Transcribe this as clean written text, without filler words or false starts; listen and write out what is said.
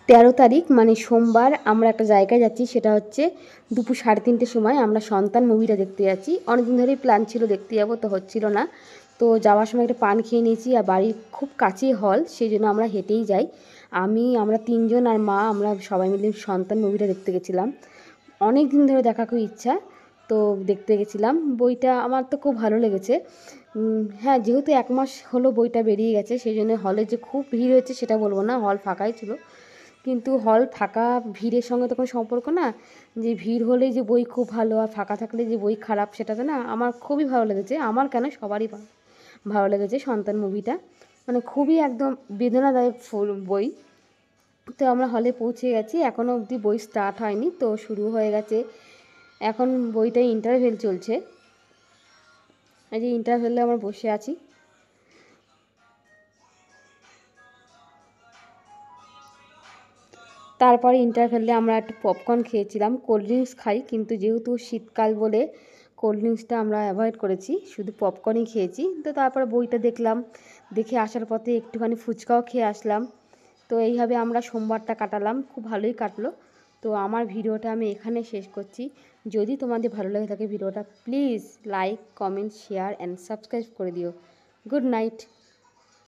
13 তারিখ মানে সোমবার আমরা একটা জায়গায় যাচ্ছি, সেটা হচ্ছে দুপুর 3:30টার সময় আমরা সন্তান মুভিটা দেখতে যাচ্ছি। অনেকদিন ধরেই প্ল্যান ছিল দেখতে যাবো, তো হচ্ছিল না। তো যাওয়ার সময় একটা পান খেয়ে নিয়েছি, আর বাড়ির খুব কাছেই হল, সেই জন্য আমরা হেঁটেই যাই। আমরা 3জন আর মা, আমরা সবাই মিলে সন্তান মুভিটা দেখতে গেছিলাম। অনেক দিন ধরে দেখা খুব ইচ্ছা, তো দেখতে গেছিলাম। বইটা আমার তো খুব ভালো লেগেছে। হ্যাঁ, যেহেতু 1 মাস হলো বইটা বেরিয়ে গেছে, সেই জন্য হলে যে খুব ভিড় হয়েছে সেটা বলবো না, হল ফাঁকাই ছিল। কিন্তু হল ফাঁকা ভিড়ের সঙ্গে তো কোনো সম্পর্ক না, যে ভিড় হলেই যে বই খুব ভালো আর ফাঁকা থাকলে যে বই খারাপ, সেটা তো না। আমার খুবই ভালো লেগেছে, আমার কেন সবারই ভালো লেগেছে সন্তান মুভিটা। মানে খুবই একদম বেদনাদায়ক ফুল বই। তো আমরা হলে পৌঁছে গেছি, এখনও অবধি বই স্টার্ট হয়নি, তো শুরু হয়ে গেছে। এখন বইটায় ইন্টারভেল চলছে, এই যে ইন্টারভেলে আমরা বসে আছি। তারপরে ইন্টারভেলে আমরা একটু পপকর্ন খেয়েছিলাম। কোল্ড ড্রিঙ্কস খাই, কিন্তু যেহেতু শীতকাল বলে কোল্ড ড্রিঙ্কসটা আমরা অ্যাভয়েড করেছি, শুধু পপকর্নই খেয়েছি। তো তারপরে বইটা দেখলাম, দেখে আসার পথে একটুখানি ফুচকাও খেয়ে আসলাম। তো এইভাবে আমরা সোমবারটা কাটালাম, খুব ভালোই কাটলো। তো আমার ভিডিওটা আমি এখানে শেষ করছি। যদি তোমাদের ভালো লেগে থাকে ভিডিওটা, please like, comment, share and subscribe করে দিও। Good night.